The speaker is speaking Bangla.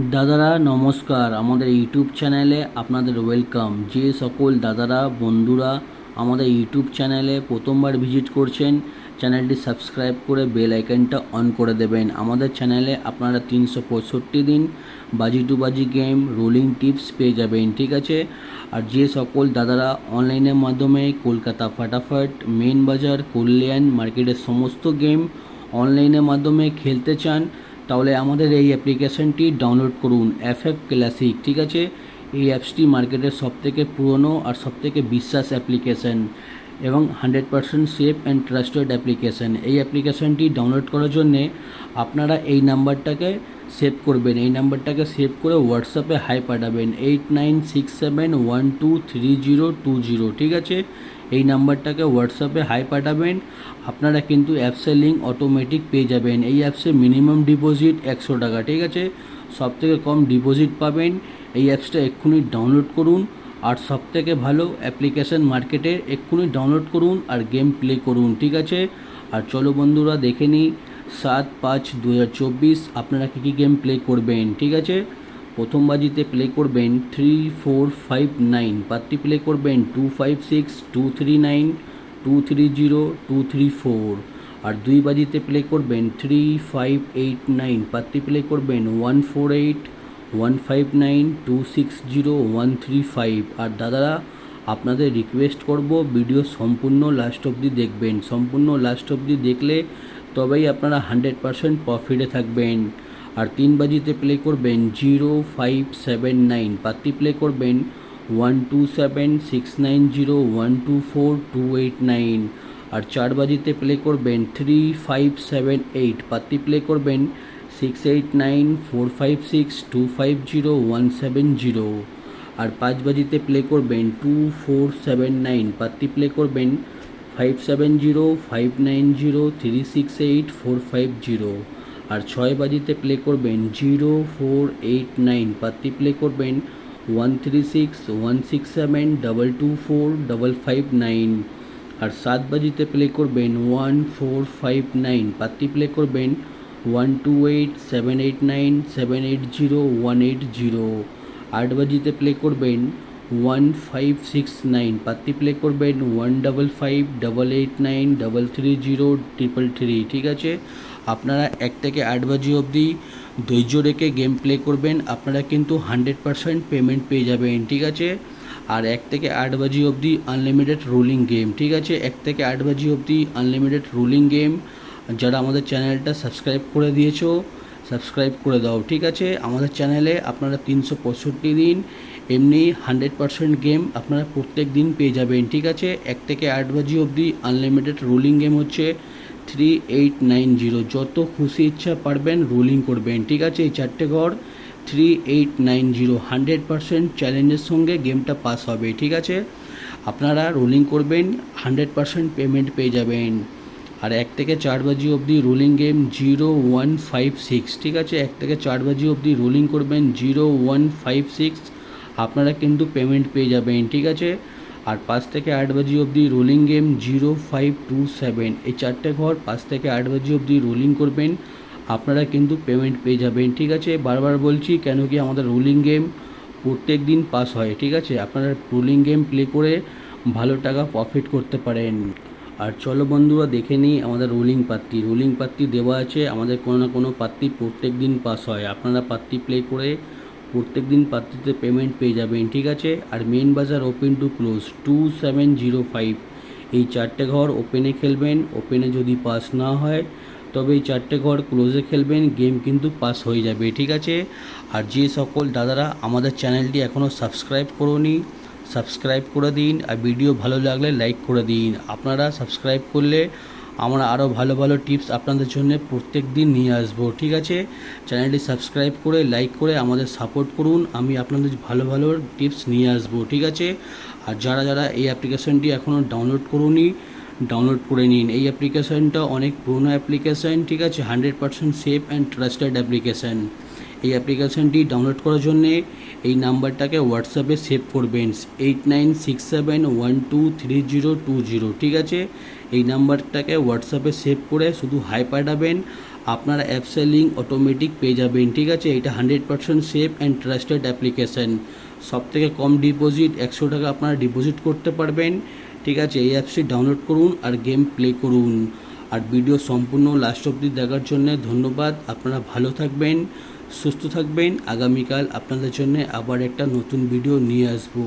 দাদারা নমস্কার, আমাদের ইউটিউব চ্যানেলে আপনাদের ওয়েলকাম। যে সকল দাদারা বন্ধুরা আমাদের ইউটিউব চ্যানেলে প্রথমবার ভিজিট করছেন, চ্যানেলটি সাবস্ক্রাইব করে বেল আইকনটা অন করে দেবেন। আমাদের চ্যানেলে আপনারা 365 দিন বাজি টু বাজি গেম, রোলিং টিপস পেয়ে যাবেন, ঠিক আছে। আর যে সকল দাদারা অনলাইনের মাধ্যমে কলকাতা ফাটাফাট, মেন বাজার, কল্যাণ মার্কেটের সমস্ত গেম অনলাইনের মাধ্যমে খেলতে চান, তাহলে আমাদের এই অ্যাপ্লিকেশনটি ডাউনলোড করুন, FF ক্লাসিক, ঠিক আছে। এই অ্যাপসটি মার্কেটের সবথেকে পুরনো আর সবথেকে বিশ্বাস অ্যাপ্লিকেশন এবং 100% সেফ অ্যান্ড ট্রাস্টেড অ্যাপ্লিকেশন। এই অ্যাপ্লিকেশনটি ডাউনলোড করার জন্যে আপনারা এই নাম্বারটাকে সেভ করবেন। এই নাম্বারটাকে সেভ করে হোয়াটসঅ্যাপে হাই পাঠাবেন 8967123020, ঠিক আছে। এই নাম্বারটাকে হোয়াটসঅ্যাপে হাই পাঠাবেন। আপনারা কিন্তু অ্যাপসের লিঙ্ক অটোমেটিক পেয়ে যাবেন। এই অ্যাপসে মিনিমাম ডিপোজিট 100 টাকা, ঠিক আছে। সবথেকে কম ডিপোজিট পাবেন। এই অ্যাপসটা এক্ষুনি ডাউনলোড করুন। আর সবথেকে ভালো অ্যাপ্লিকেশন মার্কেটে, এক্ষুনি ডাউনলোড করুন আর গেম প্লে করুন, ঠিক আছে। আর চলো বন্ধুরা দেখে নিই 7/5/2024 আপনারা কী কী গেম প্লে করবেন, ঠিক আছে। প্রথম বাজিতে প্লে করবেন 3459, পাত্তি প্লে করবেন 256, 239, 230, 234। আর দুই বাজিতে প্লে করবেন 3589, পাত্তি প্লে করবেন 148, 159, 260, 135। আর দাদারা আপনাদের রিকোয়েস্ট করব, ভিডিও সম্পূর্ণ লাস্ট অবধি দেখবেন। সম্পূর্ণ লাস্ট অবধি দেখলে তবেই আপনারা 100% প্রফিটে থাকবেন। আর তিন বাজিতে প্লে করবেন 0579, পাত্তি প্লে করবেন 127, 690, 124, 289। আর চার বাজিতে প্লে করবেন 3578, পাত্তি প্লে করবেন 689, 456, 250, 170। আর পাঁচ বাজিতে প্লে করবেন 2479, পাত্তি প্লে করবেন 570, 590, 368, 450। আর ছয় বাজিতে প্লে করবেন 0489, পাত্তি প্লে করবেন 136, 167, 224, 559। আর সাত বাজিতে প্লে করবেন 1459, পাত্তি প্লে করবেন 128, 789, 780, 180। আট বাজিতে প্লে করবেন 1569, পাত্তি প্লে করবেন 155, 889, 330, 333, ঠিক আছে। আপনারা 1 থেকে 8 বাজি অবধি ধৈর্য রেখে গেম প্লে করবেন, আপনারা কিন্তু 100% পেমেন্ট পেয়ে যাবেন, ঠিক আছে। আর 1 থেকে 8 বাজি অবধি আনলিমিটেড রোলিং গেম, ঠিক আছে। 1 থেকে 8 বাজি অবধি আনলিমিটেড রোলিং গেম। যারা আমাদের চ্যানেলটা সাবস্ক্রাইব করে দিয়েছো, সাবস্ক্রাইব করে দাও, ঠিক আছে। আমাদের চ্যানেলে আপনারা 365 দিন এমনি 100% গেম আপনারা প্রত্যেক দিন পেয়ে যাবেন, ঠিক আছে। 1 থেকে 8 বাজি অবধি আনলিমিটেড রোলিং গেম হচ্ছে 3890। যত খুশি ইচ্ছা পারবেন রোলিং করবেন, ঠিক আছে। এই চারটে ঘর 3890 100% চ্যালেঞ্জের সঙ্গে গেমটা পাস হবে, ঠিক আছে। আপনারা রোলিং করবেন, 100% পেমেন্ট পেয়ে যাবেন। আর 1 থেকে 4 বাজি অবধি রোলিং গেম 0156, ঠিক আছে। 1 থেকে 4 বাজি অবধি রোলিং করবেন 0156, আপনারা কিন্তু পেমেন্ট পেয়ে যাবেন, ঠিক আছে। আর 5 থেকে 8 বাজি অবধি রোলিং গেম 0527, এই চারটে ঘর 5 থেকে 8 বাজি অবধি রোলিং করবেন, আপনারা কিন্তু পেমেন্ট পেয়ে যাবেন, ঠিক আছে। বারবার বলছি কেন কি আমাদের রোলিং গেম প্রত্যেক দিন পাস হয়, ঠিক আছে। আপনারা রোলিং গেম প্লে করে ভালো টাকা প্রফিট করতে পারেন। আর চলো বন্ধুরা দেখে নিই আমাদের রোলিং পাত্তি দেওয়া আছে। আমাদের কোনো না কোনো পাত্তি প্রত্যেক দিন পাস হয়, আপনারা পাত্তি প্লে করে প্রত্যেক দিন পাত্তিতে পেমেন্ট পেয়ে যাবেন, ঠিক আছে। আর মেন বাজার ওপেন টু ক্লোজ 2705, এই চারটে ঘর ওপেনে খেলবেন। ওপেনে যদি পাস না হয় তবে এই চারটে ঘর ক্লোজে খেলবেন, গেম কিন্তু পাস হয়ে যাবে, ঠিক আছে। আর যে সকল দাদারা আমাদের চ্যানেলটি এখনও সাবস্ক্রাইব করোনি, সাবস্ক্রাইব করে দিন। আর ভিডিও ভালো লাগলে লাইক করে দিন। আপনারা সাবস্ক্রাইব করলে আমরা আরও ভালো ভালো টিপস আপনাদের জন্য প্রত্যেক দিন নিয়ে আসবো, ঠিক আছে। চ্যানেলটি সাবস্ক্রাইব করে লাইক করে আমাদের সাপোর্ট করুন, আমি আপনাদের ভালো ভালো টিপস নিয়ে আসবো, ঠিক আছে। আর যারা যারা এই অ্যাপ্লিকেশনটি এখনও ডাউনলোড করুনি, ডাউনলোড করে নিন। এই অ্যাপ্লিকেশনটা অনেক পুরনো অ্যাপ্লিকেশন, ঠিক আছে। 100% সেফ অ্যান্ড ট্রাস্টেড অ্যাপ্লিকেশন। এই অ্যাপ্লিকেশনটি ডাউনলোড করার জন্যে এই নাম্বারটাকে হোয়াটসঅ্যাপে সেভ করবেন 8967123020, ঠিক আছে। এই নাম্বারটাকে হোয়াটসঅ্যাপে সেভ করে শুধু হাই পাঠাবেন। আপনারা অ্যাপসের লিঙ্ক অটোমেটিক পেয়ে যাবেন, ঠিক আছে। এটা 100% সেফ অ্যান্ড ট্রাস্টেড অ্যাপ্লিকেশান। সব থেকে কম ডিপোজিট 100 টাকা আপনারা ডিপোজিট করতে পারবেন, ঠিক আছে। এই অ্যাপসটি ডাউনলোড করুন আর গেম প্লে করুন। আর ভিডিও সম্পূর্ণ লাস্ট অবধি দেখার জন্য ধন্যবাদ। আপনারা ভালো থাকবেন, সুস্থ থাকবেন। আগামীকাল আপনাদের জন্য আবার একটা নতুন ভিডিও নিয়ে আসবো।